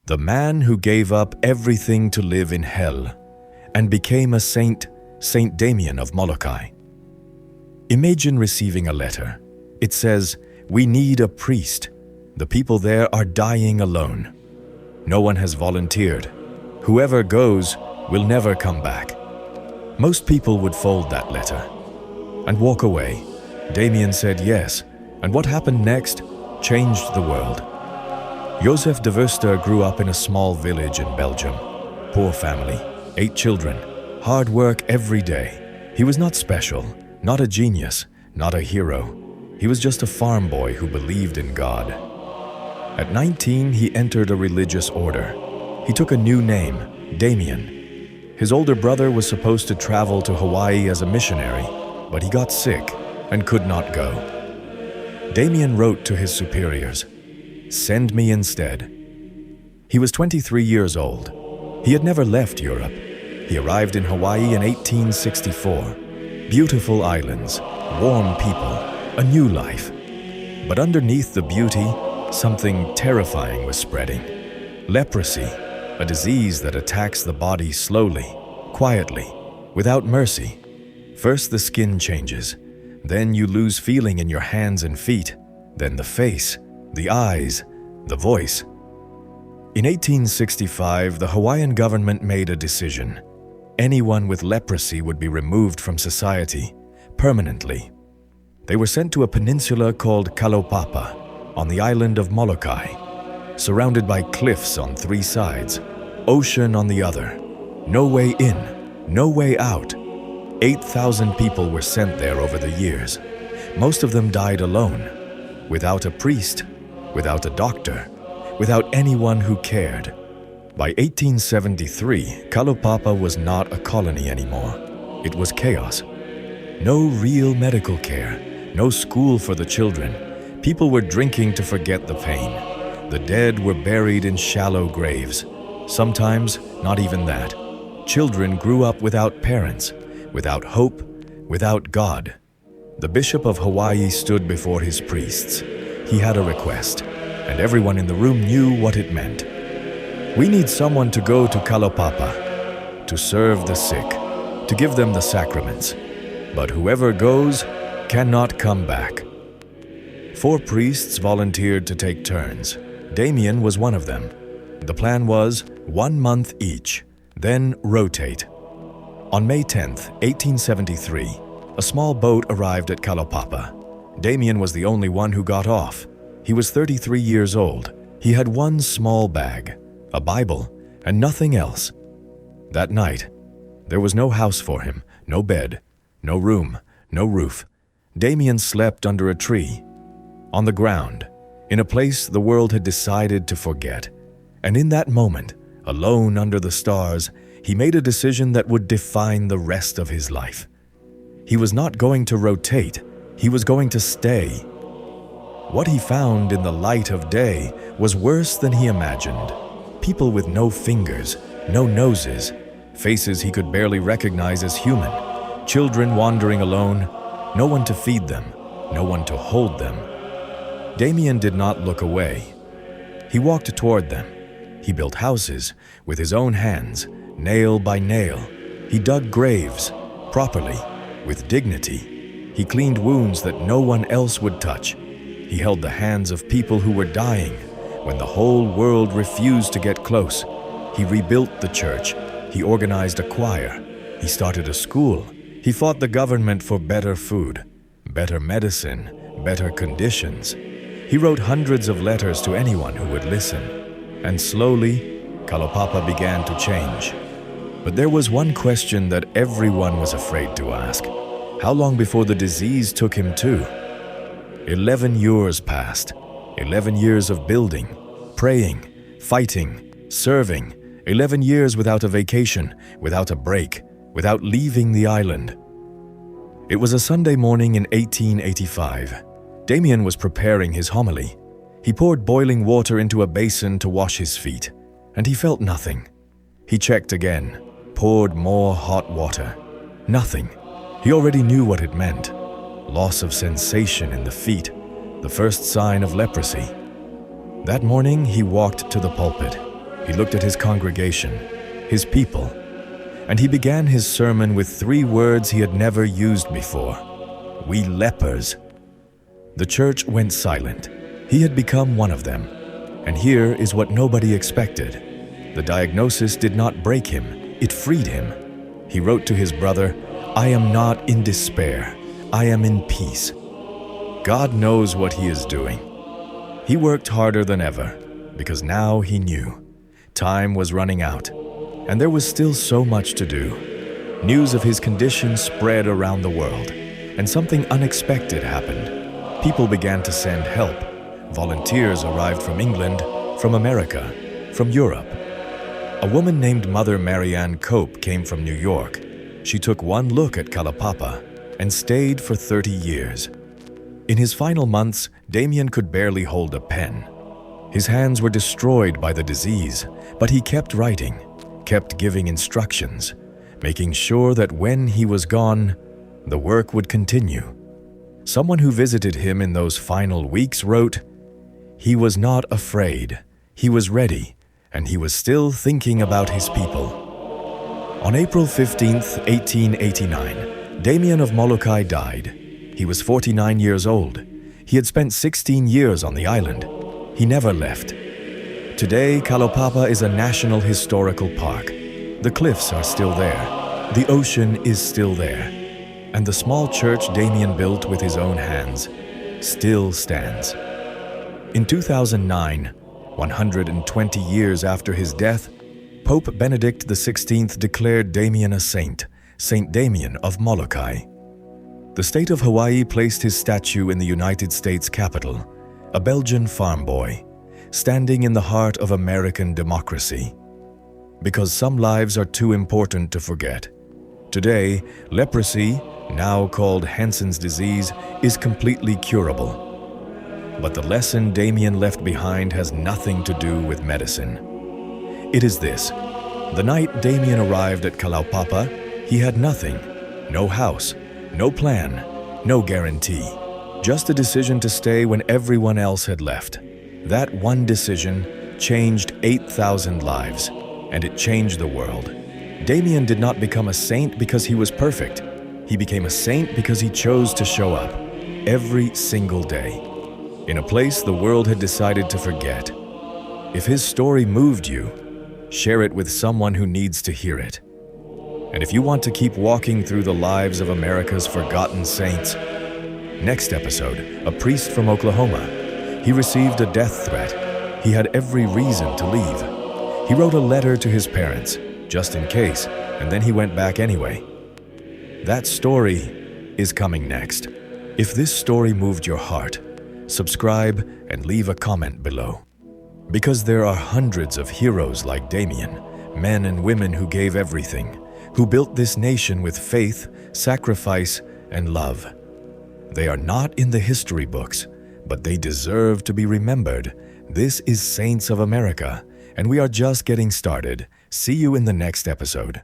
the man who gave up everything to live in hell and became a saint, Saint Damien of Molokai. Imagine receiving a letter. It says, "We need a priest. The people there are dying alone. No one has volunteered. Whoever goes will never come back." Most people would fold that letter and walk away. Damien said yes, and what happened next changed the world. Joseph de Verster grew up in a small village in Belgium. Poor family, 8 children, hard work every day. He was not special, not a genius, not a hero. He was just a farm boy who believed in God. At 19, he entered a religious order. He took a new name, Damien. His older brother was supposed to travel to Hawaii as a missionary, but he got sick and could not go. Damien wrote to his superiors, "Send me instead." He was 23 years old. He had never left Europe. He arrived in Hawaii in 1864. Beautiful islands, warm people, a new life. But underneath the beauty, something terrifying was spreading. Leprosy, a disease that attacks the body slowly, quietly, without mercy. First the skin changes, then you lose feeling in your hands and feet, then the face, the eyes, the voice. In 1865, the Hawaiian government made a decision. Anyone with leprosy would be removed from society, permanently. They were sent to a peninsula called Kalaupapa, on the island of Molokai, surrounded by cliffs on 3 sides, ocean on the other. No way in, no way out. 8,000 people were sent there over the years. Most of them died alone, without a priest, without a doctor, without anyone who cared. By 1873, Kalaupapa was not a colony anymore. It was chaos. No real medical care, no school for the children. People were drinking to forget the pain. The dead were buried in shallow graves. Sometimes not even that. Children grew up without parents, without hope, without God. The Bishop of Hawaii stood before his priests. He had a request, and everyone in the room knew what it meant. "We need someone to go to Kalaupapa, to serve the sick, to give them the sacraments. But whoever goes cannot come back." 4 priests volunteered to take turns. Damien was one of them. The plan was 1 month each, then rotate. On May 10, 1873, a small boat arrived at Kalaupapa. Damien was the only one who got off. He was 33 years old. He had one small bag, a Bible, and nothing else. That night, there was no house for him, no bed, no room, no roof. Damien slept under a tree, on the ground, in a place the world had decided to forget. And in that moment, alone under the stars, he made a decision that would define the rest of his life. He was not going to rotate, he was going to stay. What he found in the light of day was worse than he imagined. People with no fingers, no noses, faces he could barely recognize as human, children wandering alone, no one to feed them, no one to hold them. Damien did not look away. He walked toward them. He built houses with his own hands, nail by nail. He dug graves, properly, with dignity. He cleaned wounds that no one else would touch. He held the hands of people who were dying when the whole world refused to get close. He rebuilt the church. He organized a choir. He started a school. He fought the government for better food, better medicine, better conditions. He wrote hundreds of letters to anyone who would listen. And slowly, Kalaupapa began to change. But there was one question that everyone was afraid to ask. How long before the disease took him too? 11 years passed. 11 years of building, praying, fighting, serving. 11 years without a vacation, without a break, without leaving the island. It was a Sunday morning in 1885. Damien was preparing his homily. He poured boiling water into a basin to wash his feet, and he felt nothing. He checked again, poured more hot water. Nothing. He already knew what it meant. Loss of sensation in the feet, the first sign of leprosy. That morning, he walked to the pulpit. He looked at his congregation, his people, and he began his sermon with 3 words he had never used before: "We lepers." The church went silent. He had become one of them. And here is what nobody expected. The diagnosis did not break him, it freed him. He wrote to his brother, "I am not in despair, I am in peace." God knows what he is doing. He worked harder than ever, because now he knew. Time was running out, and there was still so much to do. News of his condition spread around the world, and something unexpected happened. People began to send help. Volunteers arrived from England, from America, from Europe. A woman named Mother Marianne Cope came from New York. She took one look at Kalaupapa and stayed for 30 years. In his final months, Damien could barely hold a pen. His hands were destroyed by the disease, but he kept writing, kept giving instructions, making sure that when he was gone, the work would continue. Someone who visited him in those final weeks wrote, "He was not afraid, he was ready, and he was still thinking about his people." On April 15, 1889, Damien of Molokai died. He was 49 years old. He had spent 16 years on the island. He never left. Today, Kalaupapa is a national historical park. The cliffs are still there. The ocean is still there. And the small church Damien built with his own hands still stands. In 2009, 120 years after his death, Pope Benedict XVI declared Damien a saint, Saint Damien of Molokai. The state of Hawaii placed his statue in the United States Capitol, a Belgian farm boy, standing in the heart of American democracy. Because some lives are too important to forget. Today, leprosy, now called Hansen's disease, is completely curable. But the lesson Damien left behind has nothing to do with medicine. It is this: the night Damien arrived at Kalaupapa, he had nothing, no house, no plan, no guarantee, just a decision to stay when everyone else had left. That one decision changed 8,000 lives, and it changed the world. Damien did not become a saint because he was perfect. He became a saint because he chose to show up every single day, in a place the world had decided to forget. If his story moved you, share it with someone who needs to hear it. And if you want to keep walking through the lives of America's forgotten saints, next episode, a priest from Oklahoma. He received a death threat. He had every reason to leave. He wrote a letter to his parents, just in case, and then he went back anyway. That story is coming next. If this story moved your heart, subscribe and leave a comment below. Because there are hundreds of heroes like Damien, men and women who gave everything, who built this nation with faith, sacrifice, and love. They are not in the history books, but they deserve to be remembered. This is Saints of America, and we are just getting started. See you in the next episode.